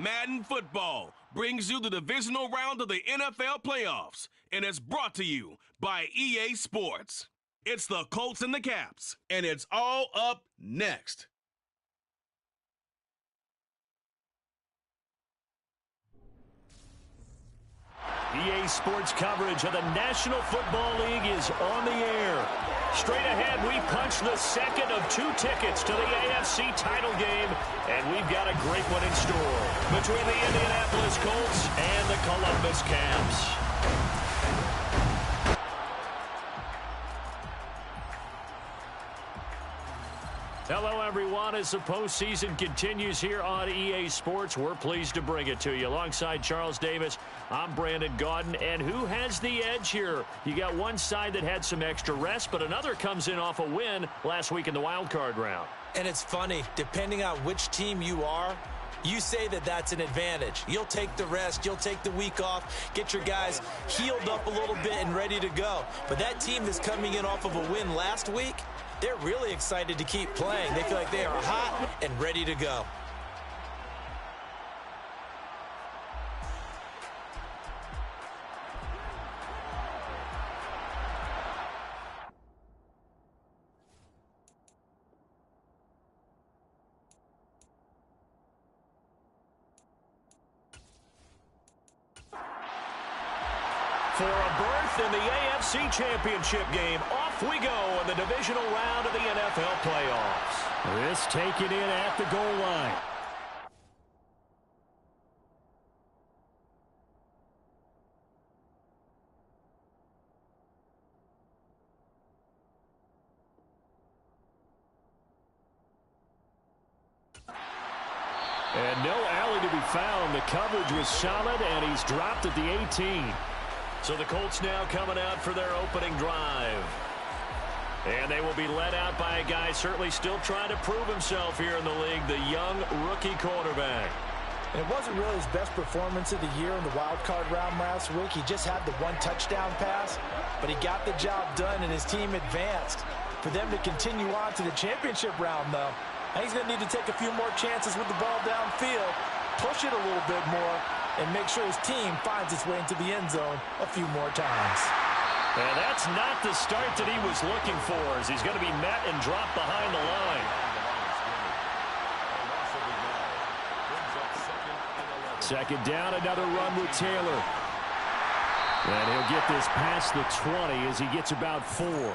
Madden Football brings you the divisional round of the NFL playoffs, and it's brought to you by EA Sports. It's the Colts and the Caps, and it's all up next. EA Sports coverage of the National Football League is on the air. Straight ahead, we punch the second of 2 tickets to the AFC title game, and we've got a great one in store between the Indianapolis Colts and the Columbus Caps. Hello, everyone. As the postseason continues here on EA Sports, we're pleased to bring it to you. Alongside Charles Davis, I'm Brandon Gaudin. And who has the edge here? You got one side that had some extra rest, but another comes in off a win last week in the wild card round. And it's funny, depending on which team you are, you say that that's an advantage. You'll take the rest, you'll take the week off, get your guys healed up a little bit and ready to go. But that team that's coming in off of a win last week, they're really excited to keep playing. They feel like they are hot and ready to go. For a berth in the AFC Championship game, off we go in the divisional round of the NFL playoffs. This taken in at the goal line. And no alley to be found. The coverage was solid, and he's dropped at the 18. So the Colts now coming out for their opening drive. And they will be led out by a guy certainly still trying to prove himself here in the league, the young rookie quarterback. And it wasn't really his best performance of the year in the wild card round last week. He just had the 1 touchdown pass, but he got the job done and his team advanced. For them to continue on to the championship round, though, he's going to need to take a few more chances with the ball downfield, push it a little bit more, and make sure his team finds its way into the end zone a few more times. And that's not the start that he was looking for, as he's going to be met and dropped behind the line. Second down, another run with Taylor. And he'll get this past the 20 as he gets about 4.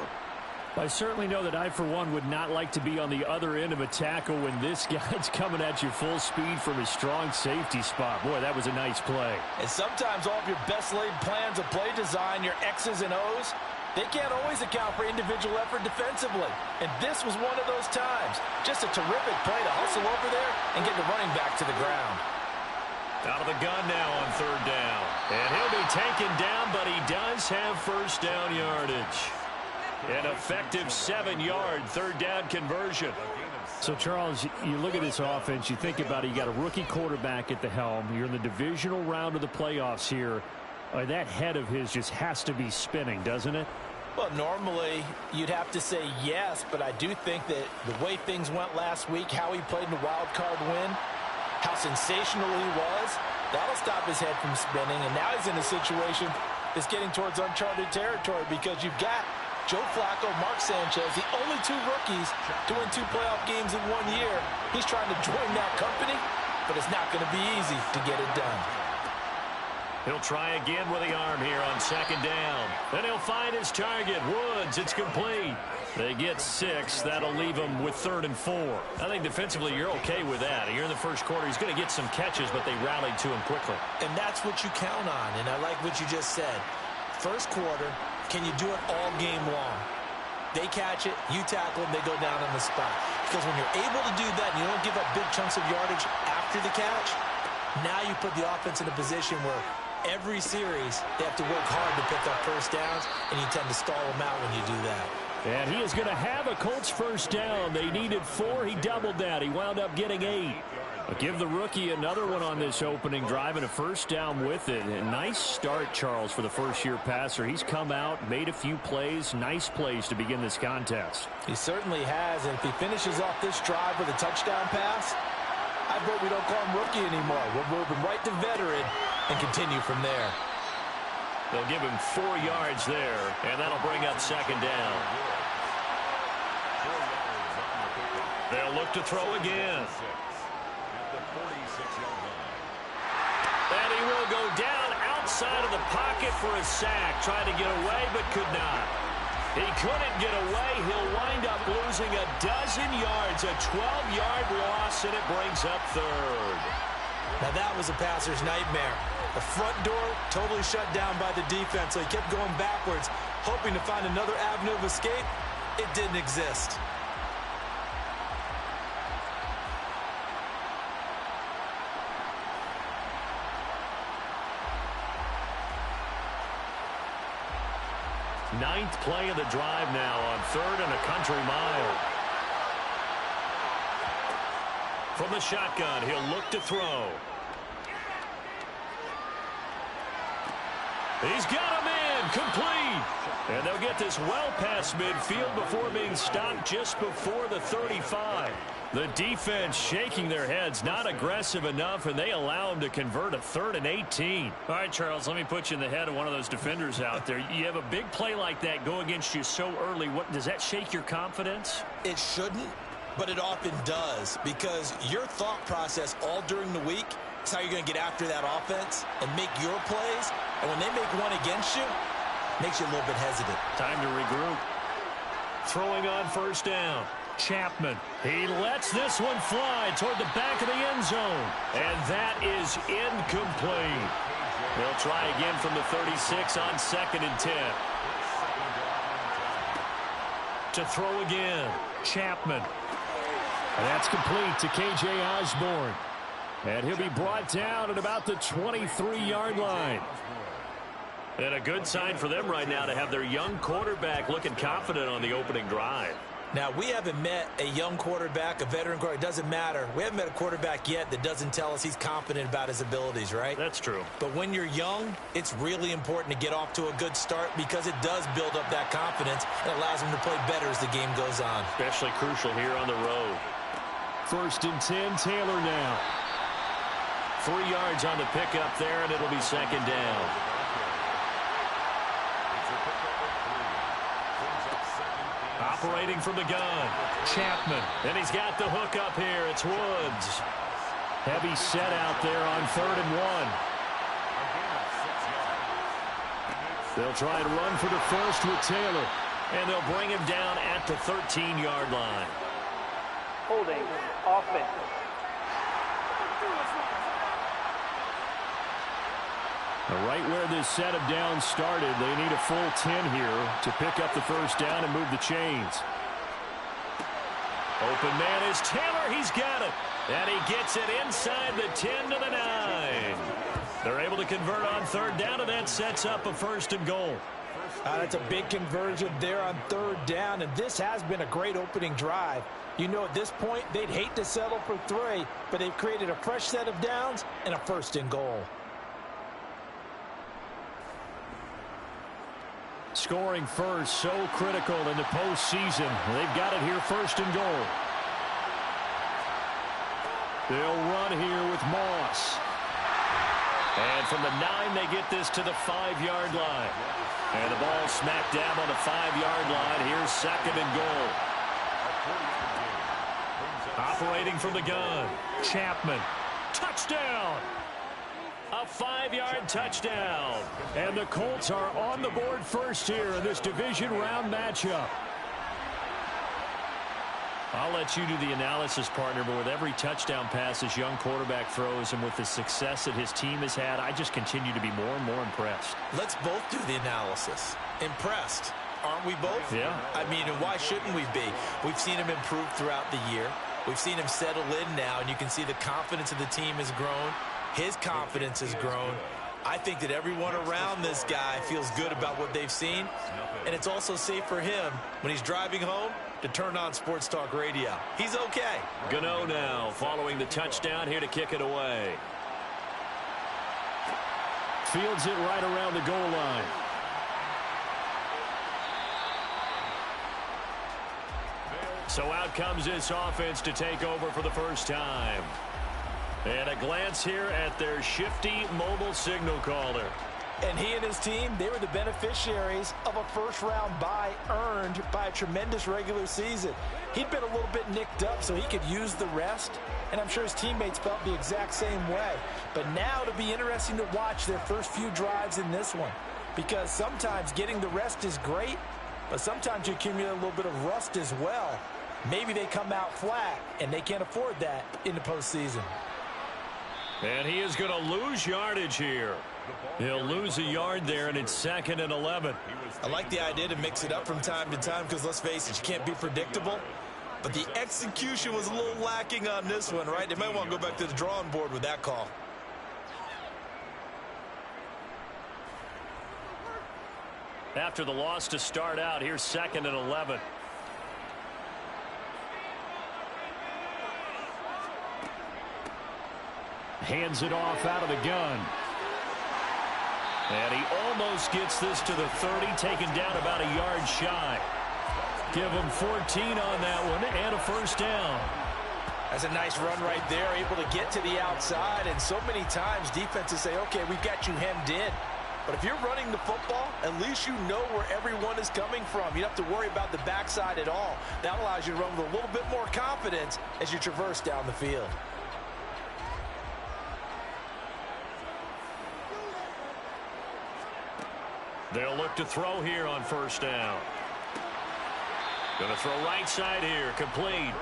I certainly know that I, for one, would not like to be on the other end of a tackle when this guy's coming at you full speed from his strong safety spot. Boy, that was a nice play. And sometimes all of your best laid plans of play design, your X's and O's, they can't always account for individual effort defensively. And this was one of those times. Just a terrific play to hustle over there and get the running back to the ground. Out of the gun now on 3rd down. And he'll be taken down, but he does have first down yardage. An effective 7-yard 3rd down conversion. So, Charles, you look at this offense, you think about it, you got a rookie quarterback at the helm. You're in the divisional round of the playoffs here. That head of his just has to be spinning, doesn't it? Well, normally you'd have to say yes, but I do think that the way things went last week, how he played in the wild card win, how sensational he was, that'll stop his head from spinning. And now he's in a situation that's getting towards uncharted territory because you've got Joe Flacco, Mark Sanchez, the only 2 rookies to win 2 playoff games in 1 year. He's trying to join that company, but it's not going to be easy to get it done. He'll try again with the arm here on 2nd down. Then he'll find his target, Woods. It's complete. They get 6. That'll leave him with 3rd and 4. I think defensively you're okay with that. Here in the first quarter, he's going to get some catches, but they rallied to him quickly. And that's what you count on, and I like what you just said. First quarter, can you do it all game long? They catch it, you tackle them, they go down on the spot. Because when you're able to do that and you don't give up big chunks of yardage after the catch, now you put the offense in a position where every series they have to work hard to pick up first downs, and you tend to stall them out when you do that. And he is going to have a Colts first down. They needed 4. He doubled that. He wound up getting 8. But give the rookie another one on this opening drive and a first down with it. A nice start, Charles, for the first-year passer. He's come out, made a few plays, nice plays to begin this contest. He certainly has, and if he finishes off this drive with a touchdown pass, I vote we don't call him rookie anymore. We'll move him right to veteran and continue from there. They'll give him 4 yards there, and that'll bring up second down. They'll look to throw again. And he will go down outside of the pocket for a sack. Tried to get away, but could not. He couldn't get away. He'll wind up losing a dozen yards, a 12-yard loss, and it brings up third. Now that was a passer's nightmare. The front door totally shut down by the defense, so he kept going backwards, hoping to find another avenue of escape. It didn't exist. Ninth play of the drive now on 3rd and a country mile. From the shotgun, he'll look to throw. He's got him in, complete. And they'll get this well past midfield before being stopped just before the 35. The defense shaking their heads, not aggressive enough, and they allow him to convert a 3rd and 18. All right, Charles, let me put you in the head of one of those defenders out there. You have a big play like that go against you so early. What does that shake your confidence? It shouldn't, but it often does, because your thought process all during the week is how you're going to get after that offense and make your plays. And when they make one against you, it makes you a little bit hesitant. Time to regroup. Throwing on 1st down. Chapman. He lets this one fly toward the back of the end zone. And that is incomplete. They'll try again from the 36 on 2nd and 10. To throw again. Chapman. And that's complete to K.J. Osborne. And he'll be brought down at about the 23-yard line. And a good sign for them right now to have their young quarterback looking confident on the opening drive. Now, we haven't met a young quarterback, a veteran quarterback. It doesn't matter. We haven't met a quarterback yet that doesn't tell us he's confident about his abilities, right? That's true. But when you're young, it's really important to get off to a good start because it does build up that confidence and allows him to play better as the game goes on. Especially crucial here on the road. 1st and 10, Taylor now. 3 yards on the pickup there, and it'll be 2nd down. Operating from the gun, Chapman. And he's got the hook up here. It's Woods. Heavy set out there on 3rd and 1. They'll try to run for the first with Taylor. And they'll bring him down at the 13-yard line. Holding offense. Right where this set of downs started, they need a full 10 here to pick up the 1st down and move the chains. Open man is Taylor. He's got it. And he gets it inside the 10 to the 9. They're able to convert on 3rd down, and that sets up a 1st and goal. That's a big conversion there on 3rd down, and this has been a great opening drive. You know, at this point, they'd hate to settle for 3, but they've created a fresh set of downs and a 1st and goal. Scoring first, so critical in the postseason. They've got it here, 1st and goal. They'll run here with Moss. And from the 9, they get this to the 5-yard line. And the ball smack dab on the 5-yard line. Here's 2nd and goal. Operating from the gun, Chapman. Touchdown! A 5-yard touchdown. And the Colts are on the board first here in this division round matchup. I'll let you do the analysis, partner, but with every touchdown pass this young quarterback throws and with the success that his team has had, I just continue to be more and more impressed. Let's both do the analysis. Impressed, aren't we both? Yeah. I mean, and why shouldn't we be? We've seen him improve throughout the year. We've seen him settle in now, and you can see the confidence of the team has grown. His confidence has grown. I think that everyone around this guy feels good about what they've seen, and it's also safe for him when he's driving home to turn on Sports Talk Radio. He's okay. Gano now following the touchdown here to kick it away. Fields it right around the goal line. So out comes this offense to take over for the first time. And a glance here at their shifty mobile signal caller. And he and his team, they were the beneficiaries of a first-round bye earned by a tremendous regular season. He'd been a little bit nicked up, so he could use the rest. And I'm sure his teammates felt the exact same way. But now it'll be interesting to watch their first few drives in this one. Because sometimes getting the rest is great, but sometimes you accumulate a little bit of rust as well. Maybe they come out flat, and they can't afford that in the postseason. And he is going to lose yardage here. He'll lose a yard there, and it's 2nd and 11. I like the idea to mix it up from time to time because, let's face it, you can't be predictable. But the execution was a little lacking on this one, right? They might want to go back to the drawing board with that call. After the loss to start out, here's 2nd and 11. Hands it off out of the gun. And he almost gets this to the 30, taken down about a yard shy. Give him 14 on that one and a first down. That's a nice run right there, able to get to the outside. And so many times defenses say, okay, we've got you hemmed in. But if you're running the football, at least you know where everyone is coming from. You don't have to worry about the backside at all. That allows you to run with a little bit more confidence as you traverse down the field. They'll look to throw here on first down. Going to throw right side here. Complete.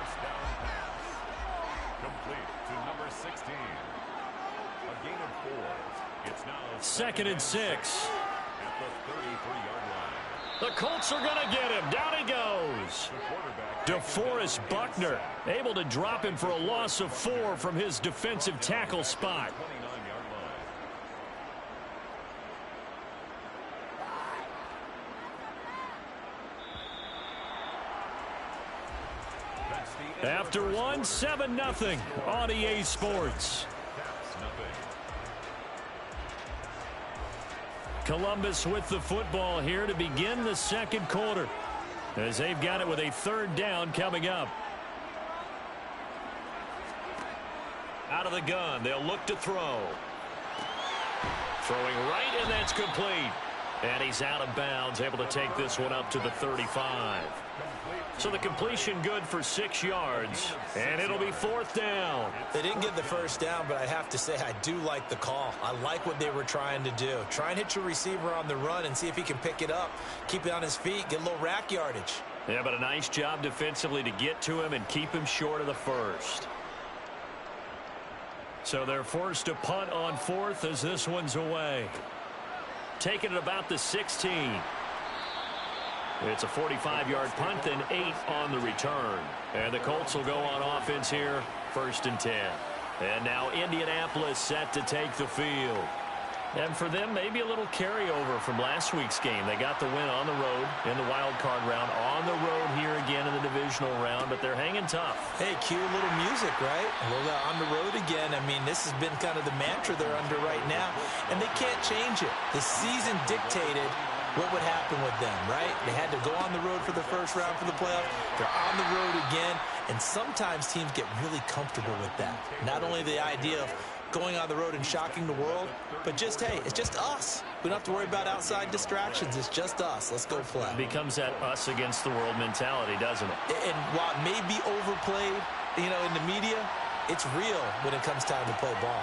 Complete to number 16. A gain of 4. It's now 2nd and 6. At the 33-yard line. The Colts are going to get him. Down he goes. DeForest Buckner able to drop him for a loss of 4 from his defensive tackle spot. 29-yard line. After one, 7-0 on EA Sports. Columbus with the football here to begin the second quarter, as they've got it with a 3rd down coming up. Out of the gun, they'll look to throw. Throwing right, and that's complete. And he's out of bounds, able to take this one up to the 35. So the completion good for 6 yards, and it'll be 4th down. They didn't get the first down, but I have to say I do like the call. I like what they were trying to do. Try and hit your receiver on the run and see if he can pick it up, keep it on his feet, get a little rack yardage. Yeah, but a nice job defensively to get to him and keep him short of the first. So they're forced to punt on 4th as this one's away. Taking it about the 16. It's a 45-yard punt and 8 on the return. And the Colts will go on offense here, 1st and 10. And now Indianapolis set to take the field. And for them, maybe a little carryover from last week's game. They got the win on the road in the wild card round, on the road here again in the divisional round, but they're hanging tough. Hey, cue a little music, right? A little on the road again. I mean, this has been kind of the mantra they're under right now, and they can't change it. The season dictated what would happen with them, right? They had to go on the road for the first round for the playoff. They're on the road again, and sometimes teams get really comfortable with that. Not only the idea of going on the road and shocking the world, but just, hey, it's just us. We don't have to worry about outside distractions. It's just us. Let's go play. It becomes that us against the world mentality, doesn't it? And while it may be overplayed, you know, in the media, it's real when it comes time to play ball.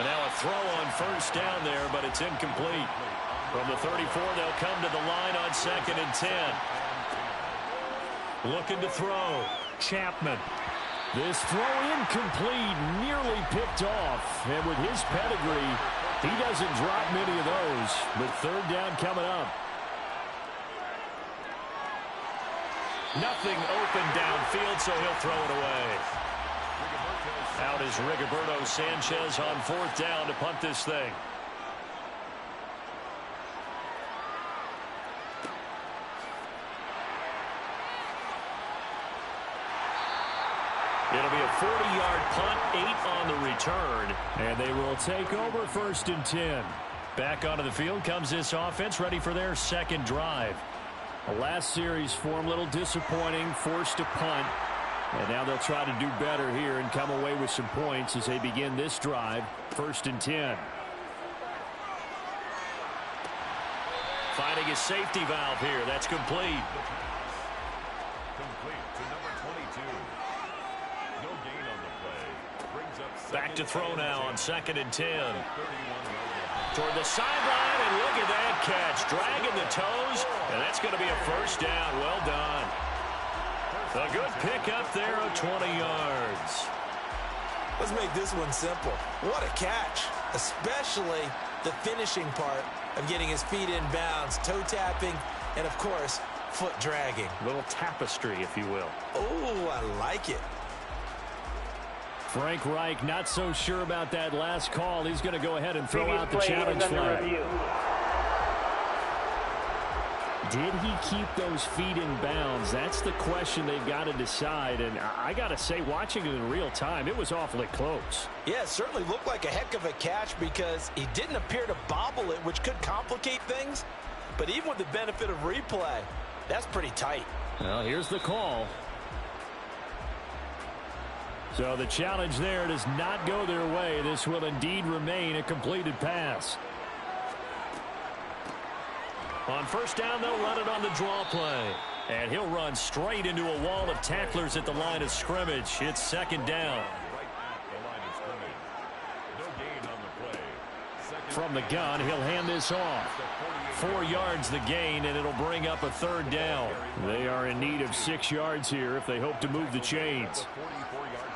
And now a throw on first down there, but it's incomplete. From the 34, they'll come to the line on 2nd and 10. Looking to throw. Chapman. This throw incomplete, nearly picked off. And with his pedigree, he doesn't drop many of those. But 3rd down coming up. Nothing open downfield, so he'll throw it away. Out is Rigoberto Sanchez on 4th down to punt this thing. It'll be a 40-yard punt, 8 on the return. And they will take over 1st and 10. Back onto the field comes this offense, ready for their second drive. The last series for him, a little disappointing, forced to punt. And now they'll try to do better here and come away with some points as they begin this drive. 1st and 10. Finding a safety valve here. That's complete. Complete to number 22. No gain on the play. Brings up Back to throw now on 2nd and 10. 31 yards. Toward the sideline, and look at that catch. Dragging the toes, and that's going to be a first down. Well done. A good pickup there of 20 yards. Let's make this one simple. What a catch, especially the finishing part of getting his feet in bounds, toe tapping, and, of course, foot dragging. A little tapestry, if you will. Oh, I like it. Frank Reich not so sure about that last call. He's going to go ahead and throw out the challenge flag. Did he keep those feet in bounds? That's the question they've got to decide. And I got to say, watching it in real time, it was awfully close. Yeah, it certainly looked like a heck of a catch because he didn't appear to bobble it, which could complicate things. But even with the benefit of replay, that's pretty tight. Well, here's the call. So the challenge there does not go their way. This will indeed remain a completed pass. On 1st down, they'll run it on the draw play. And he'll run straight into a wall of tacklers at the line of scrimmage. It's 2nd down. Right at the line of scrimmage. No gain on the play. From the gun, he'll hand this off. 4 yards the gain, and it'll bring up a 3rd down. They are in need of 6 yards here if they hope to move the chains. 44-yard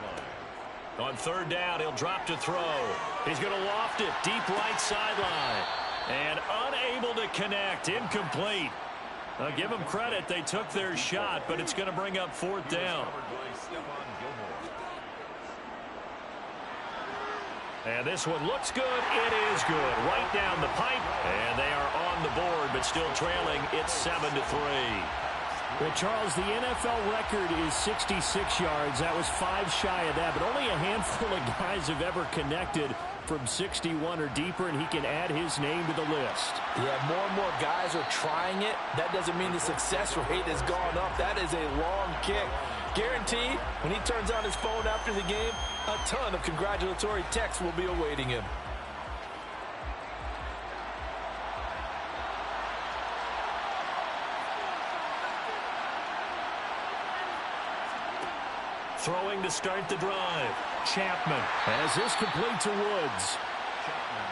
line. On 3rd down, he'll drop to throw. He's going to loft it deep right sideline. And unable to connect. Incomplete. Give them credit. They took their shot, but it's going to bring up 4th down. And this one looks good. It is good. Right down the pipe. And they are on the board, but still trailing. It's 7-3. Well, Charles, the NFL record is 66 yards. That was 5 shy of that, but only a handful of guys have ever connected from 61 or deeper, and he can add his name to the list. Yeah, more and more guys are trying it. That doesn't mean the success rate has gone up. That is a long kick. Guaranteed, when he turns on his phone after the game, a ton of congratulatory texts will be awaiting him. Throwing to start the drive. Chapman has this complete to Woods.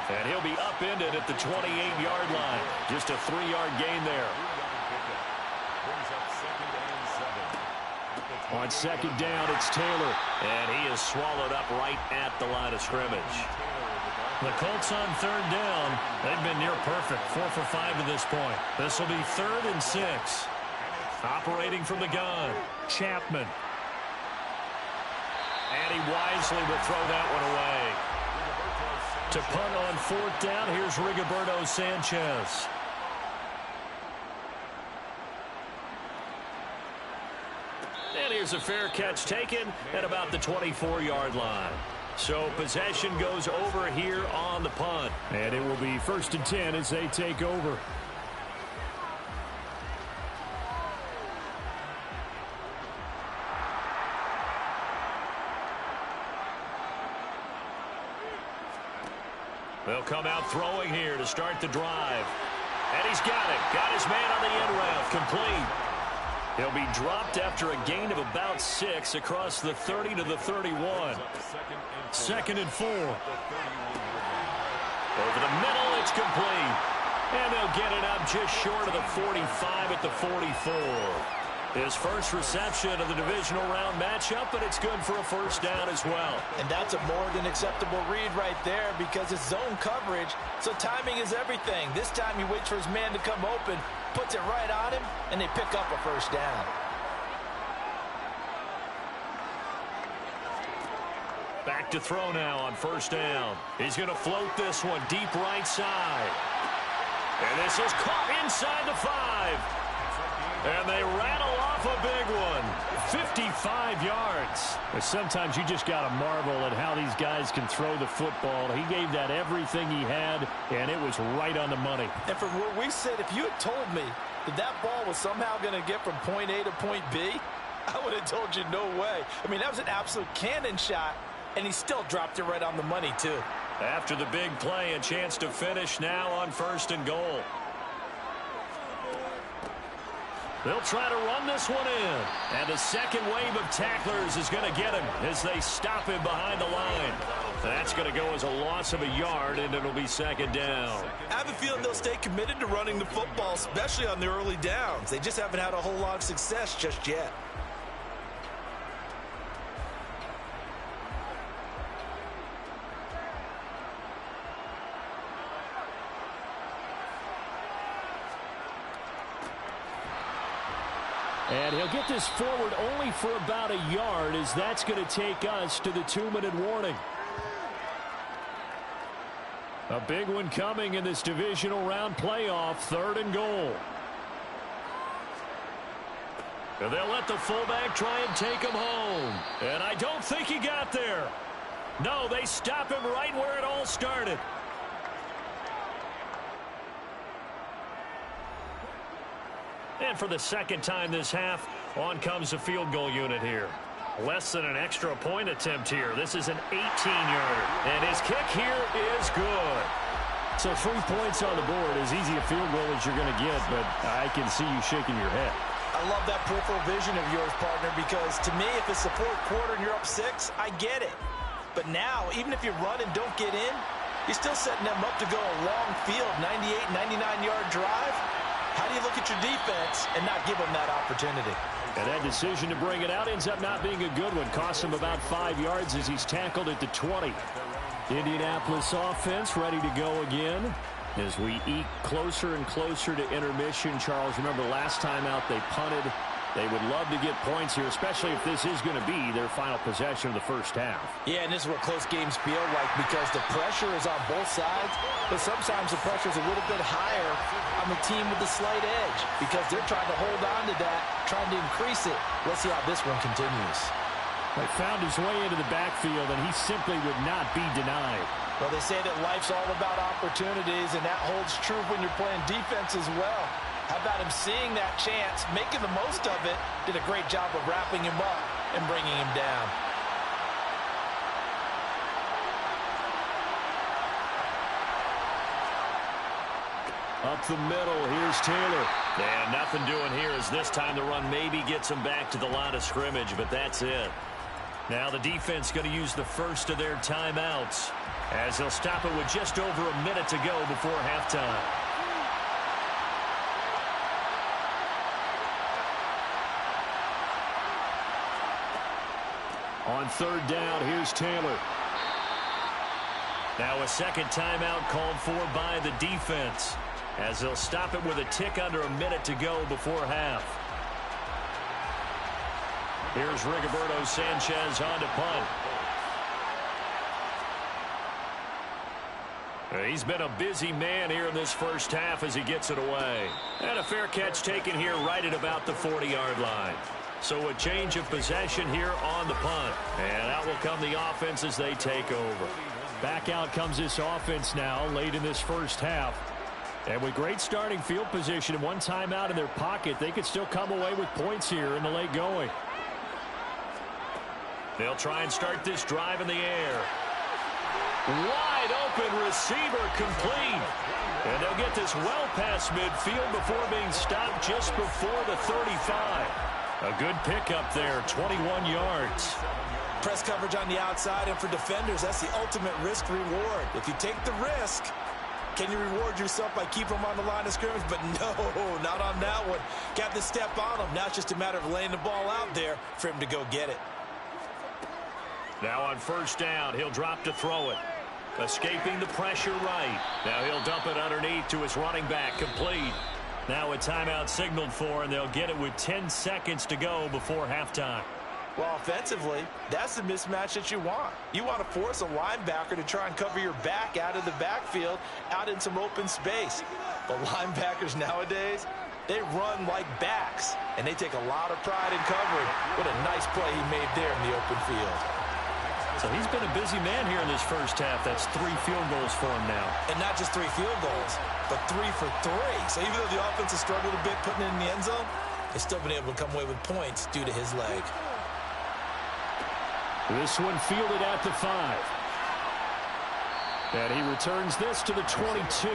And he'll be upended at the 28-yard line. Just a 3-yard gain there. On 2nd down, it's Taylor. And he is swallowed up right at the line of scrimmage. The Colts on 3rd down. They've been near perfect. 4 for 5 to this point. This will be 3rd and 6. Operating from the gun. Chapman. And he wisely will throw that one away. To punt on 4th down, here's Rigoberto Sanchez. And here's a fair catch taken at about the 24-yard line. So possession goes over here on the punt. And it will be 1st and 10 as they take over. They'll come out throwing here to start the drive. And he's got it. Got his man on the end route. Complete. He'll be dropped after a gain of about 6 across the 30 to the 31. 2nd and 4. Over the middle, it's complete. And they'll get it up just short of the 45 at the 44. His first reception of the divisional round matchup, but it's good for a 1st down as well. And that's a more than acceptable read right there because it's zone coverage, so timing is everything. This time he waits for his man to come open, puts it right on him, and they pick up a 1st down. Back to throw now on 1st down. He's going to float this one deep right side. And this is caught inside the 5. And they rattle off a big one. 55 yards. Sometimes you just got to marvel at how these guys can throw the football. He gave that everything he had, and it was right on the money. And from where we sit, if you had told me that that ball was somehow going to get from point A to point B, I would have told you no way. I mean, that was an absolute cannon shot, and he still dropped it right on the money, too. After the big play, a chance to finish now on 1st and goal. They'll try to run this one in. And the second wave of tacklers is going to get him as they stop him behind the line. That's going to go as a loss of a yard, and it'll be 2nd down. I have a feeling they'll stay committed to running the football, especially on the early downs. They just haven't had a whole lot of success just yet. And he'll get this forward only for about a yard, as that's going to take us to the 2-minute warning. A big one coming in this divisional round playoff, 3rd and goal. And they'll let the fullback try and take him home. And I don't think he got there. No, they stop him right where it all started. And for the second time this half, on comes the field goal unit here. Less than an extra point attempt here. This is an 18-yarder. And his kick here is good. So 3 points on the board, as easy a field goal as you're going to get, but I can see you shaking your head. I love that peripheral vision of yours, partner, because to me, if it's the 4th quarter and you're up 6, I get it. But now, even if you run and don't get in, you're still setting them up to go a long field, 98, 99-yard drive. How do you look at your defense and not give them that opportunity? And that decision to bring it out ends up not being a good one. Cost him about 5 yards as he's tackled at the 20. Indianapolis offense ready to go again as we eke closer and closer to intermission. Charles, remember last time out they punted. They would love to get points here, especially if this is going to be their final possession of the first half. Yeah, and this is what close games feel like because the pressure is on both sides, but sometimes the pressure is a little bit higher on the team with the slight edge because they're trying to hold on to that, trying to increase it. Let's see how this one continues. He found his way into the backfield, and he simply would not be denied. Well, they say that life's all about opportunities, and that holds true when you're playing defense as well. How about him seeing that chance, making the most of it, did a great job of wrapping him up and bringing him down. Up the middle, here's Taylor. And nothing doing here as this time the run maybe gets him back to the line of scrimmage, but that's it. Now the defense going to use the first of their timeouts as they'll stop it with just over a minute to go before halftime. On 3rd down, here's Taylor. Now a second timeout called for by the defense as they'll stop it with a tick under a minute to go before half. Here's Rigoberto Sanchez on to punt. He's been a busy man here in this first half as he gets it away. And a fair catch taken here right at about the 40-yard line. So a change of possession here on the punt. And out will come the offense as they take over. Back out comes this offense now late in this first half. And with great starting field position and one timeout in their pocket, they could still come away with points here in the late going. They'll try and start this drive in the air. Wide open receiver complete. And they'll get this well past midfield before being stopped just before the 35. A good pickup there, 21 yards. Press coverage on the outside, and for defenders, that's the ultimate risk-reward. If you take the risk, can you reward yourself by keeping them on the line of scrimmage? But no, not on that one. Got to step on them. Now it's just a matter of laying the ball out there for him to go get it. Now on 1st down, he'll drop to throw it. Escaping the pressure right. Now he'll dump it underneath to his running back, complete. Now a timeout signaled for, and they'll get it with 10 seconds to go before halftime. Well, offensively, that's the mismatch that you want. You want to force a linebacker to try and cover your back out of the backfield, out in some open space. The linebackers nowadays, they run like backs, and they take a lot of pride in covering. What a nice play he made there in the open field. So he's been a busy man here in this first half. That's 3 field goals for him now. And not just 3 field goals, but 3 for 3. So even though the offense has struggled a bit putting it in the end zone, they've still been able to come away with points due to his leg. This one fielded at the 5. And he returns this to the 22.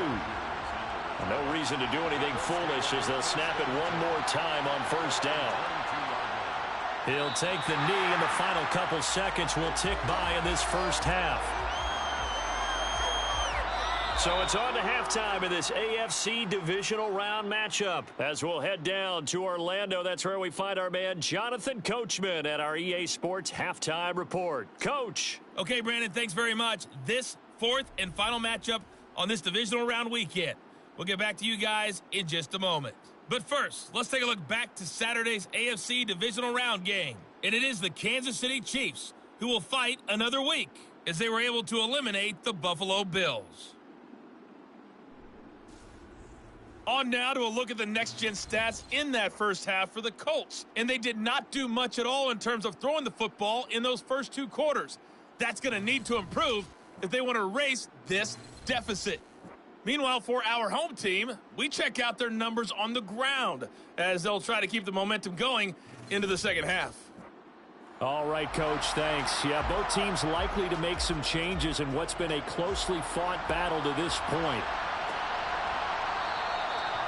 No reason to do anything foolish as they'll snap it one more time on first down. He'll take the knee, and the final couple seconds will tick by in this first half. So it's on to halftime in this AFC Divisional Round matchup. As we'll head down to Orlando, that's where we find our man Jonathan Coachman at our EA Sports Halftime Report. Coach. Okay, Brandon, thanks very much. This 4th and final matchup on this Divisional Round weekend. We'll get back to you guys in just a moment. But first, let's take a look back to Saturday's AFC Divisional Round game. And it is the Kansas City Chiefs who will fight another week as they were able to eliminate the Buffalo Bills. On now to a look at the next-gen stats in that first half for the Colts. And they did not do much at all in terms of throwing the football in those first 2 quarters. That's going to need to improve if they want to erase this deficit. Meanwhile, for our home team, we check out their numbers on the ground as they'll try to keep the momentum going into the second half. All right, Coach, thanks. Yeah, both teams likely to make some changes in what's been a closely fought battle to this point.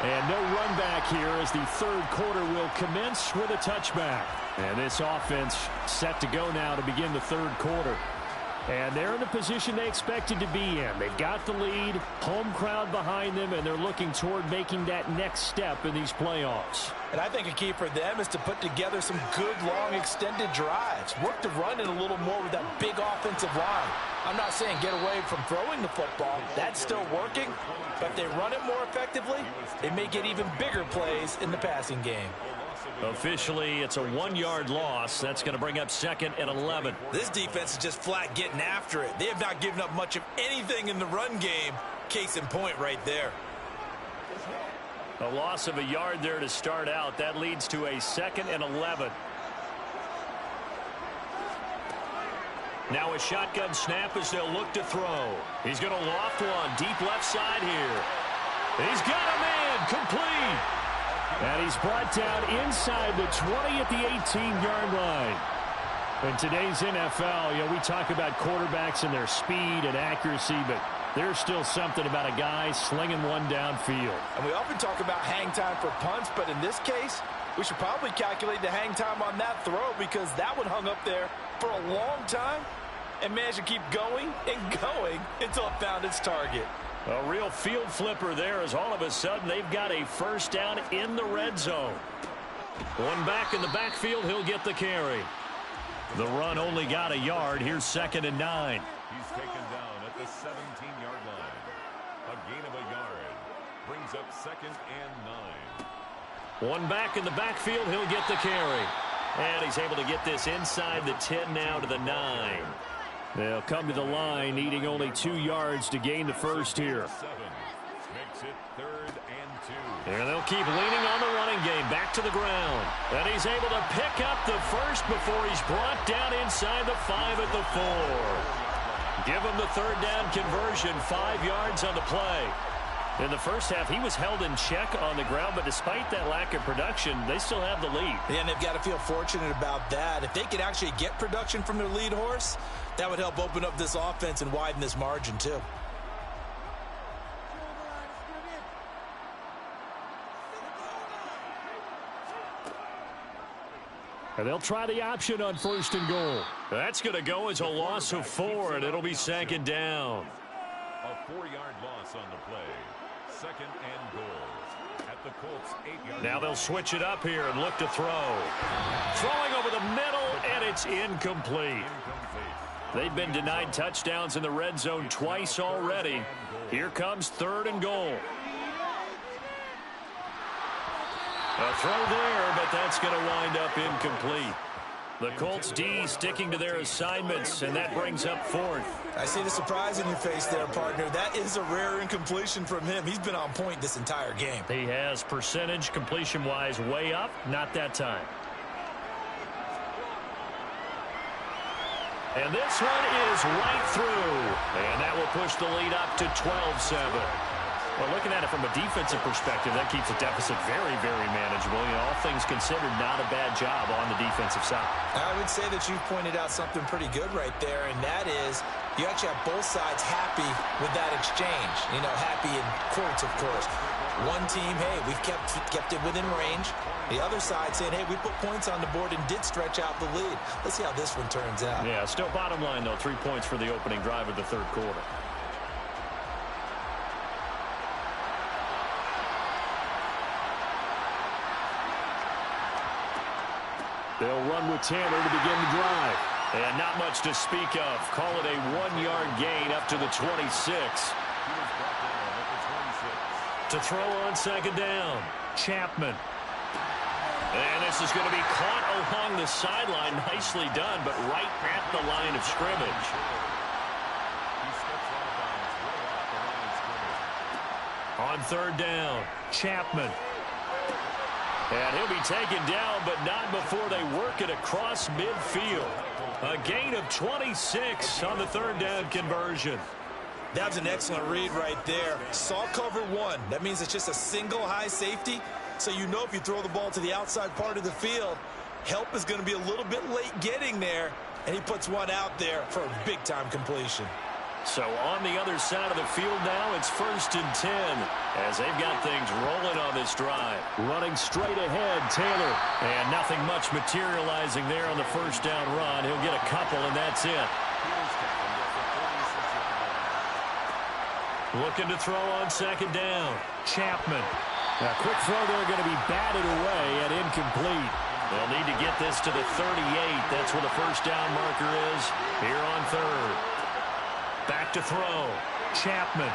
And no run back here as the third quarter will commence with a touchback. And this offense set to go now to begin the third quarter. And they're in the position they expected to be in. They've got the lead, home crowd behind them, and they're looking toward making that next step in these playoffs. And I think a key for them is to put together some good, long, extended drives. Work the run in a little more with that big offensive line. I'm not saying get away from throwing the football. That's still working. But if they run it more effectively, they may get even bigger plays in the passing game. Officially, it's a 1-yard loss. That's going to bring up 2nd and 11. This defense is just flat getting after it. They have not given up much of anything in the run game. Case in point right there. A loss of a yard there to start out. That leads to a 2nd and 11. Now a shotgun snap as they'll look to throw. He's going to loft one deep left side here. He's got a man complete. And he's brought down inside the 20 at the 18-yard line. In today's NFL, we talk about quarterbacks and their speed and accuracy, but there's still something about a guy slinging one downfield. And we often talk about hang time for punts, but in this case, we should probably calculate the hang time on that throw because that one hung up there for a long time and managed to keep going and going until it found its target. A real field flipper there as all of a sudden they've got a first down in the red zone. One back in the backfield, he'll get the carry. The run only got a yard. Here's 2nd and 9. He's taken down at the 17-yard line. A gain of a yard. Brings up 2nd and 9. One back in the backfield, he'll get the carry. And he's able to get this inside the 10 now to the 9. They'll come to the line, needing only 2 yards to gain the first here. Makes it 3rd and 2. And they'll keep leaning on the running game, back to the ground. And he's able to pick up the first before he's brought down inside the 5 at the 4. Give him the third down conversion, 5 yards on the play. In the first half, he was held in check on the ground, but despite that lack of production, they still have the lead. Yeah, and they've got to feel fortunate about that. If they could actually get production from their lead horse, that would help open up this offense and widen this margin, too. And they'll try the option on 1st and goal. That's going to go as a loss of 4, and it'll be 2nd down. A 4-yard loss on the play. 2nd and goal. At the Colts 8-yard Now they'll switch it up here and look to throw. Throwing over the middle, and it's incomplete. They've been denied touchdowns in the red zone twice already. Here comes 3rd and goal. A throw there, but that's going to wind up incomplete. The Colts D sticking to their assignments, and that brings up 4th. I see the surprise in your face there, partner. That is a rare incompletion from him. He's been on point this entire game. He has percentage completion-wise way up, not that time. And this one is right through. And that will push the lead up to 12-7. Well, looking at it from a defensive perspective, that keeps the deficit very, very manageable. You know, all things considered, not a bad job on the defensive side. I would say that you've pointed out something pretty good right there, and that is you actually have both sides happy with that exchange. You know, happy in quotes, of course. One team, hey, we've kept it within range. The other side saying, hey, we put points on the board and did stretch out the lead. Let's see how this one turns out. Yeah, still bottom line, though, 3 points for the opening drive of the third quarter. They'll run with Tanner to begin the drive. And not much to speak of. Call it a 1-yard gain up to the 26. To throw on second down. Chapman. And this is going to be caught along the sideline. Nicely done, but right at the line of scrimmage. On third down, Chapman. And he'll be taken down, but not before they work it across midfield. A gain of 26 on the third down conversion. That was an excellent read right there. Saw cover one. That means it's just a single high safety. So you know if you throw the ball to the outside part of the field, help is going to be a little bit late getting there. And he puts one out there for a big-time completion. So on the other side of the field now, it's 1st and 10 as they've got things rolling on this drive. Running straight ahead, Taylor. And nothing much materializing there on the first down run. He'll get a couple, and that's it. Looking to throw on second down. Chapman. A quick throw there going to be batted away and incomplete. They'll need to get this to the 38. That's where the first down marker is here on third. Back to throw. Chapman.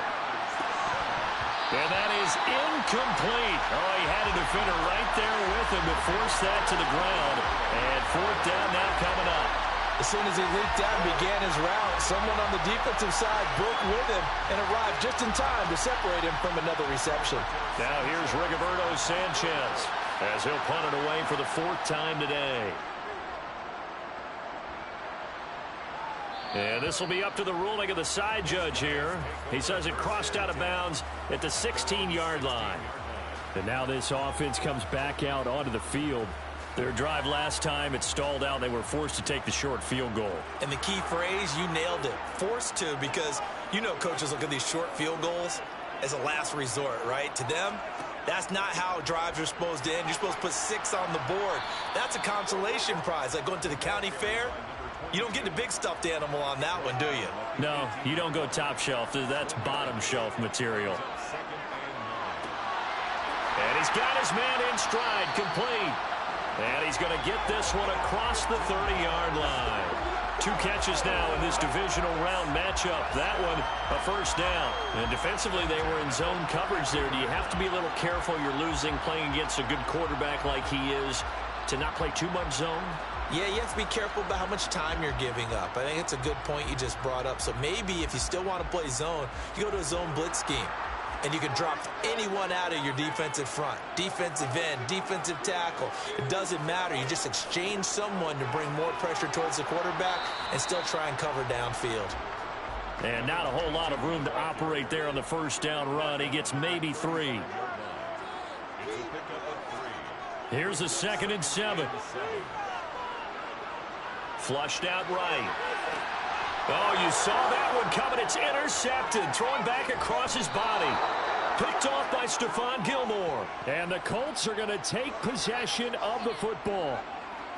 And that is incomplete. Oh, he had a defender right there with him to force that to the ground. And fourth down now coming up. As soon as he leaped out and began his route, someone on the defensive side broke with him and arrived just in time to separate him from another reception. Now here's Rigoberto Sanchez as he'll punt it away for the 4th time today. And this will be up to the ruling of the side judge here. He says it crossed out of bounds at the 16-yard line. And now this offense comes back out onto the field. Their drive last time, it stalled out. They were forced to take the short field goal. And the key phrase, you nailed it. Forced to, because you know coaches look at these short field goals as a last resort, right? To them, that's not how drives are supposed to end. You're supposed to put 6 on the board. That's a consolation prize, like going to the county fair. You don't get the big stuffed animal on that one, do you? No, you don't go top shelf. That's bottom shelf material. And he's got his man in stride, complete. And he's going to get this one across the 30-yard line. 2 catches now in this divisional round matchup. That one, a first down. And defensively, they were in zone coverage there. Do you have to be a little careful? You're losing playing against a good quarterback like he is to not play too much zone? Yeah, you have to be careful about how much time you're giving up. I think it's a good point you just brought up. So maybe if you still want to play zone, you go to a zone blitz scheme. And you can drop anyone out of your defensive front. Defensive end, defensive tackle. It doesn't matter. You just exchange someone to bring more pressure towards the quarterback and still try and cover downfield. And not a whole lot of room to operate there on the first down run. He gets maybe 3. Here's a 2nd and 7. Flushed out right. Oh, you saw that one coming. It's intercepted. Throwing back across his body. Picked off by Stephon Gilmore. And the Colts are going to take possession of the football.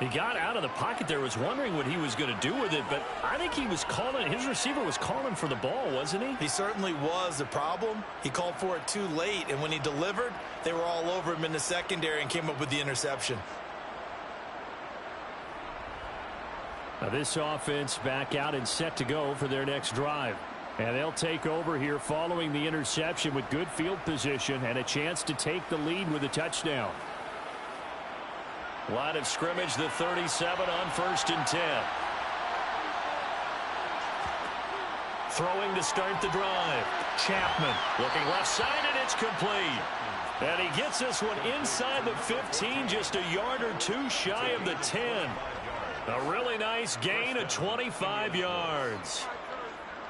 He got out of the pocket there, was wondering what he was going to do with it, but I think he was calling, his receiver was calling for the ball, wasn't he? He certainly was. The problem, he called for it too late, and when he delivered, they were all over him in the secondary and came up with the interception. Now this offense back out and set to go for their next drive. And they'll take over here following the interception with good field position and a chance to take the lead with a touchdown. Line of scrimmage, the 37 on 1st and 10. Throwing to start the drive. Chapman looking left side, and it's complete. And he gets this one inside the 15, just a yard or 2 shy of the 10. A really nice gain of 25 yards.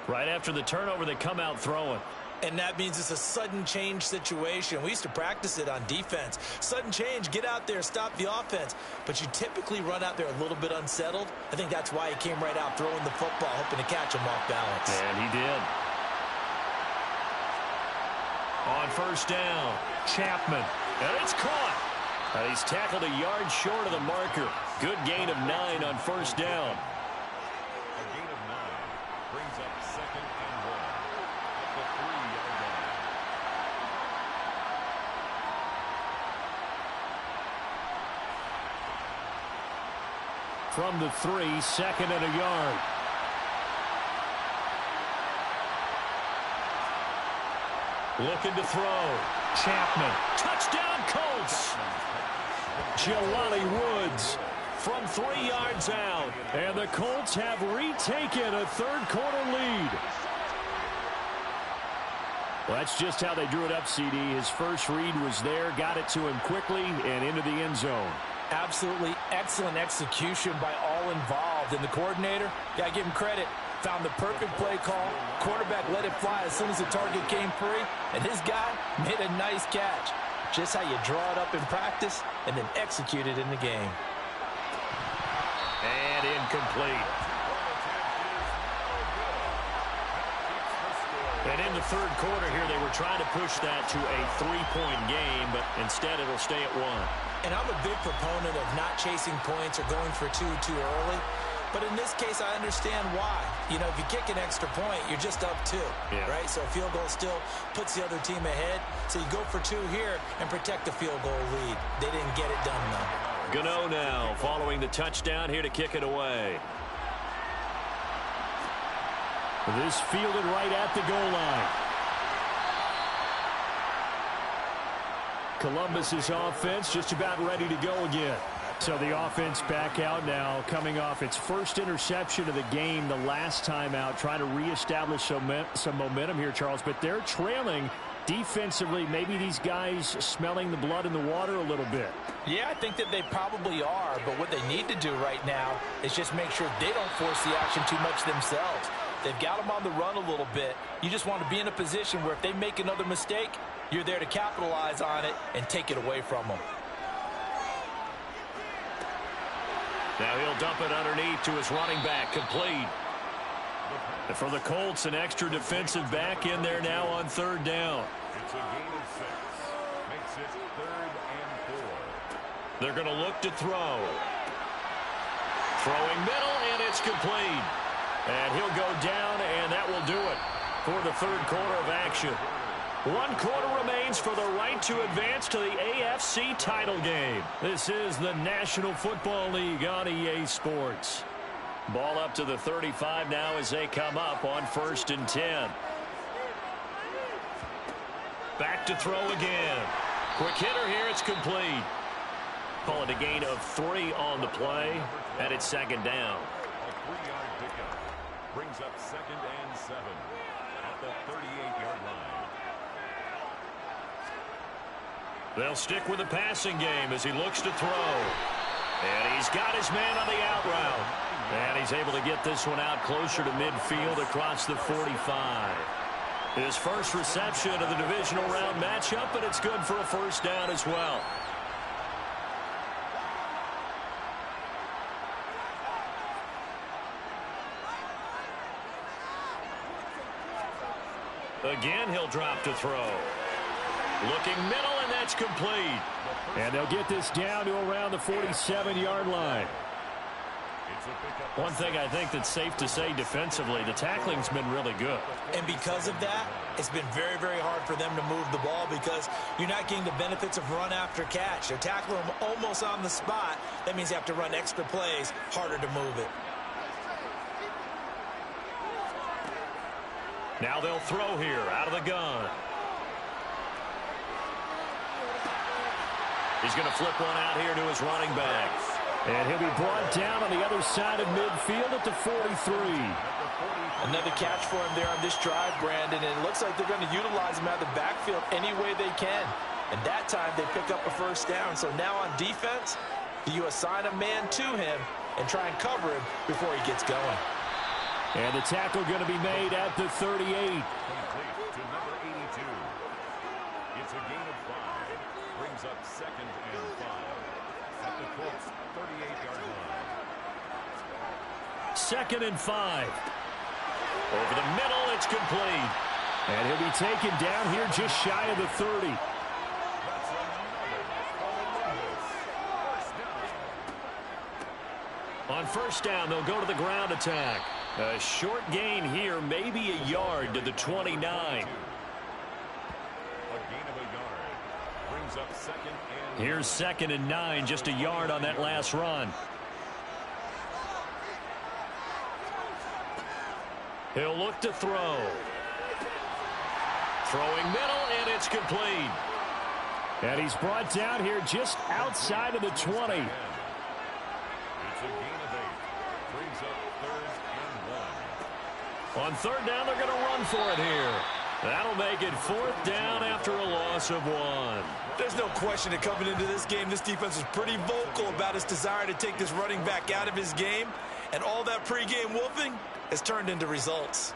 Right after the turnover, they come out throwing. And that means it's a sudden change situation. We used to practice it on defense. Sudden change, get out there, stop the offense. But you typically run out there a little bit unsettled. I think that's why he came right out throwing the football, hoping to catch him off balance. And he did. On first down, Chapman. And it's caught. He's tackled a yard short of the marker. Good gain of 9 on first down. A gain of 9 brings up 2nd and 1 at the 3-yard line. From the 3, 2nd and a yard. Looking to throw. Chapman. Touchdown, Colts. Jelani Woods from 3 yards out. And the Colts have retaken a third-quarter lead. Well, that's just how they drew it up, CD. His first read was there, got it to him quickly, and into the end zone. Absolutely excellent execution by all involved. And the coordinator, got to give him credit, found the perfect play call. Quarterback let it fly as soon as the target came free, and his guy made a nice catch. Just how you draw it up in practice and then execute it in the game. And incomplete. And in the third quarter here, they were trying to push that to a 3-point game, but instead it'll stay at 1. And I'm a big proponent of not chasing points or going for 2 too early. But in this case, I understand why. You know, if you kick an extra point, you're just up 2, right? So a field goal still puts the other team ahead. So you go for 2 here and protect the field goal lead. They didn't get it done, though. Gano now following the touchdown here to kick it away. This fielded right at the goal line. Columbus's offense just about ready to go again. So the offense back out now, coming off its first interception of the game the last time out, trying to reestablish some momentum here, Charles. But they're trailing defensively. Maybe these guys smelling the blood in the water a little bit. Yeah, I think that they probably are. But what they need to do right now is just make sure they don't force the action too much themselves. They've got them on the run a little bit. You just want to be in a position where if they make another mistake, you're there to capitalize on it and take it away from them. Now he'll dump it underneath to his running back, complete. And for the Colts, an extra defensive back in there now on third down. It's a gain of 6. Makes it 3rd and 4. They're going to look to throw. Throwing middle, and it's complete. And he'll go down, and that will do it for the third quarter of action. 1 quarter remains for the right to advance to the AFC title game. This is the National Football League on EA Sports. Ball up to the 35 now as they come up on 1st and 10. Back to throw again. Quick hitter here, it's complete. Call it a gain of 3 on the play, and it's 2nd down. A 3-yard pickup brings up 2nd and 7 at the 38-yard line. They'll stick with the passing game as he looks to throw. And he's got his man on the out route. And he's able to get this one out closer to midfield across the 45. His first reception of the divisional round matchup, and it's good for a first down as well. Again, he'll drop to throw. Looking middle, and that's complete. And they'll get this down to around the 47-yard line. One thing I think that's safe to say defensively, the tackling's been really good. And because of that, it's been very, very hard for them to move the ball because you're not getting the benefits of run after catch. They're tackling them almost on the spot. That means you have to run extra plays, harder to move it. Now they'll throw here out of the gun. He's going to flip one out here to his running back. And he'll be brought down on the other side of midfield at the 43. Another catch for him there on this drive, Brandon, and it looks like they're going to utilize him out of the backfield any way they can. And that time they pick up a first down. So now on defense, you assign a man to him, and try and cover him before he gets going. And the tackle going to be made at the 38. Complete to number 82. It's a gain of 5. Brings up 2nd and 5. At the Colts' 38-yard line. 2nd and 5. Over the middle, it's complete. And he'll be taken down here just shy of the 30. On first down, they'll go to the ground attack. A short gain here, maybe a yard to the 29. A gain of a yard. Brings up 2nd and Here's 2nd and 9, just a yard on that last run. He'll look to throw. Throwing middle, and it's complete. And he's brought down here just outside of the 20. It's a gain of 8. Brings up 3rd and 1. On third down, they're going to run for it here. That'll make it 4th down after a loss of 1. There's no question that coming into this game, this defense was pretty vocal about its desire to take this running back out of his game. And all that pregame wolfing has turned into results.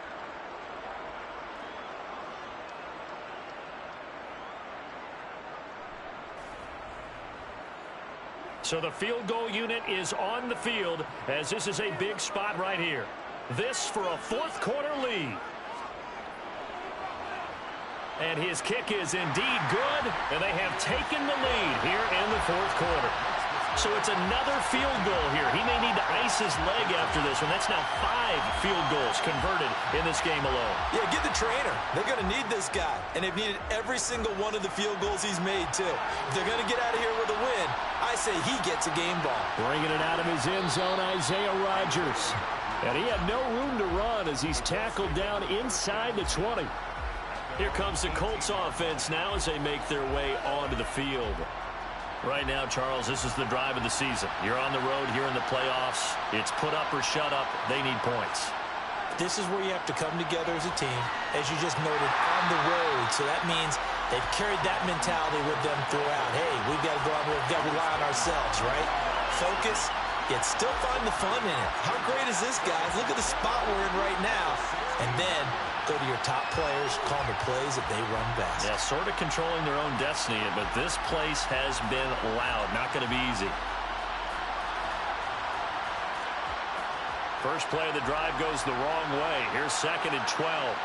So the field goal unit is on the field as this is a big spot right here. This for a 4th quarter lead. And his kick is indeed good, and they have taken the lead here in the 4th quarter. So it's another field goal here. He may need to ice his leg after this one. That's now 5 field goals converted in this game alone. Yeah, get the trainer. They're going to need this guy. And they've needed every single one of the field goals he's made, too. If they're going to get out of here with a win, I say he gets a game ball. Bringing it out of his end zone, Isaiah Rodgers. And he had no room to run as he's tackled down inside the 20. Here comes the Colts offense now as they make their way onto the field. Right now, Charles, this is the drive of the season. You're on the road here in the playoffs. It's put up or shut up. They need points. This is where you have to come together as a team, as you just noted, on the road. So that means they've carried that mentality with them throughout. Hey, we've got to go out there, we've got to rely on ourselves, right? Focus, yet still find the fun in it. How great is this, guys? Look at the spot we're in right now. And then go to your top players, call the plays that they run best. Yeah, sort of controlling their own destiny, but this place has been loud. Not going to be easy. First play of the drive goes the wrong way. Here's 2nd and 12.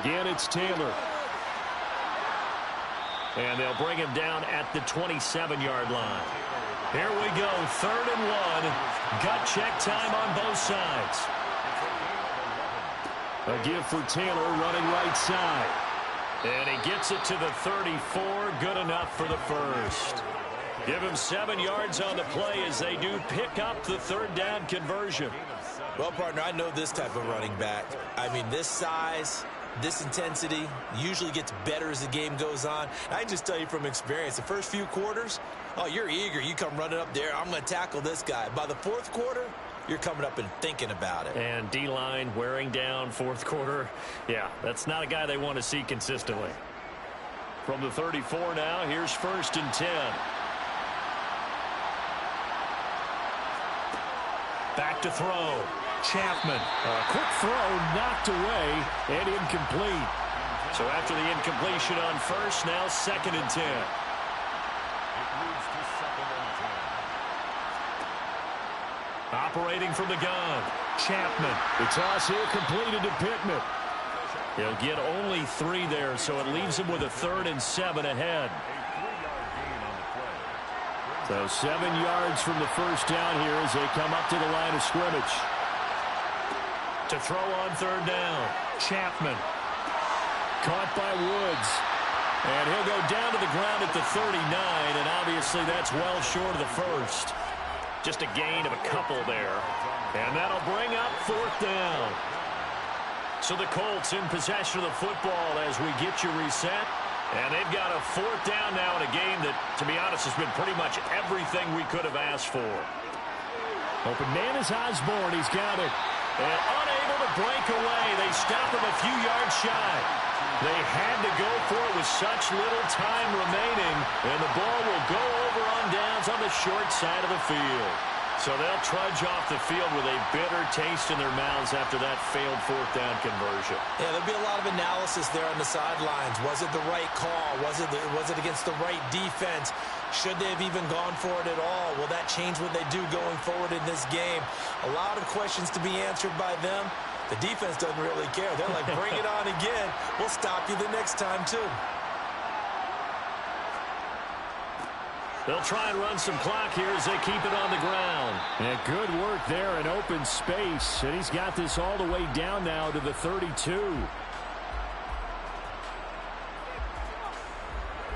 Again, it's Taylor. And they'll bring him down at the 27-yard line. Here we go, 3rd and 1. Gut check time on both sides. A give for Taylor running right side. And he gets it to the 34. Good enough for the first. Give him 7 yards on the play as they do pick up the 3rd down conversion. Well, partner, I know this type of running back. I mean, this size, this intensity usually gets better as the game goes on. I can just tell you from experience, the first few quarters, oh, you're eager. You come running up there. I'm going to tackle this guy. By the 4th quarter, you're coming up and thinking about it. And D-line wearing down 4th quarter. Yeah, that's not a guy they want to see consistently. From the 34 now, here's 1st and 10. Back to throw. Chapman. A quick throw knocked away and incomplete. So after the incompletion on first, now 2nd and 10. It moves to 2nd and 10. Operating from the gun. Chapman. The toss here completed to Pittman. He'll get only 3 there, so it leaves him with a 3rd and 7 ahead. So 7 yards from the first down here as they come up to the line of scrimmage. To throw on 3rd down. Chapman. Caught by Woods. And he'll go down to the ground at the 39, and obviously that's well short of the first. Just a gain of a couple there. And that'll bring up 4th down. So the Colts in possession of the football as we get you reset. And they've got a 4th down now in a game that, to be honest, has been pretty much everything we could have asked for. Open man is Osborne. He's got it. And unable to break away. They stop him a few yards shy. They had to go for it with such little time remaining, and the ball will go over on downs on the short side of the field. So they'll trudge off the field with a bitter taste in their mouths after that failed fourth down conversion. Yeah, there'll be a lot of analysis there on the sidelines. Was it the right call? Was it against the right defense? Should they have even gone for it at all? Will that change what they do going forward in this game? A lot of questions to be answered by them. The defense doesn't really care. They're like, bring it on again. We'll stop you the next time, too. They'll try and run some clock here as they keep it on the ground. And good work there in open space. And he's got this all the way down now to the 32.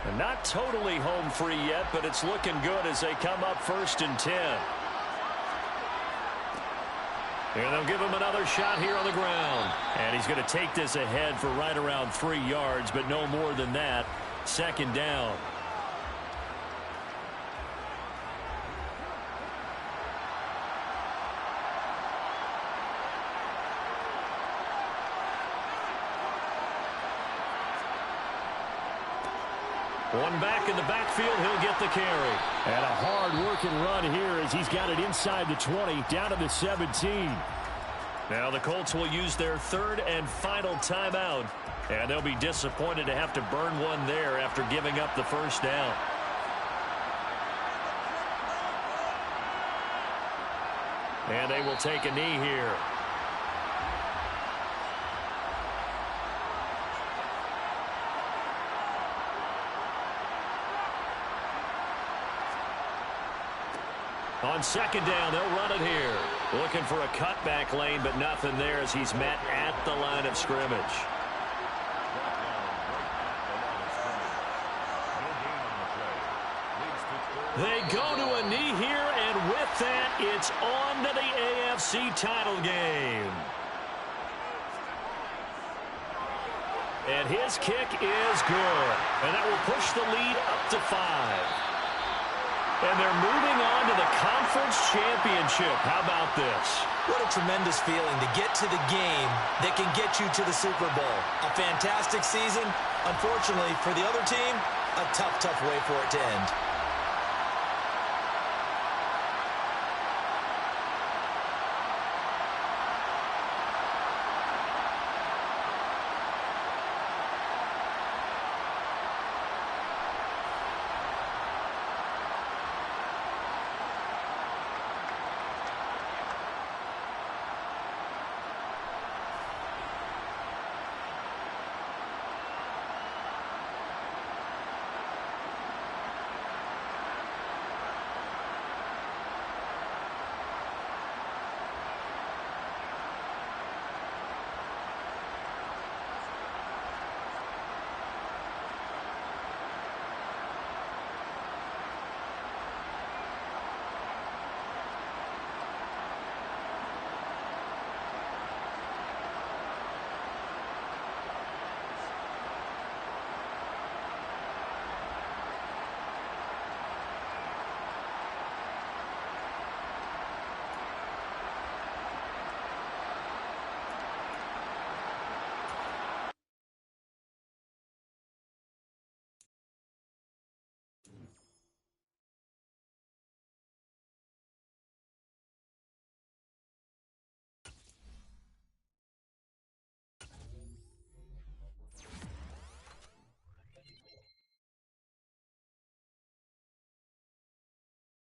And not totally home free yet, but it's looking good as they come up 1st and 10. And they'll give him another shot here on the ground. And he's going to take this ahead for right around 3 yards, but no more than that. 2nd down. One back in the backfield, he'll get the carry. And a hard-working run here as he's got it inside the 20, down to the 17. Now the Colts will use their 3rd and final timeout. And they'll be disappointed to have to burn one there after giving up the 1st down. And they will take a knee here. On 2nd down, they'll run it here. Looking for a cutback lane, but nothing there as he's met at the line of scrimmage. They go to a knee here, and with that, it's on to the AFC title game. And his kick is good. And that will push the lead up to 5. And they're moving on to the conference championship. How about this? What a tremendous feeling to get to the game that can get you to the Super Bowl. A fantastic season. Unfortunately, for the other team, a tough, tough way for it to end.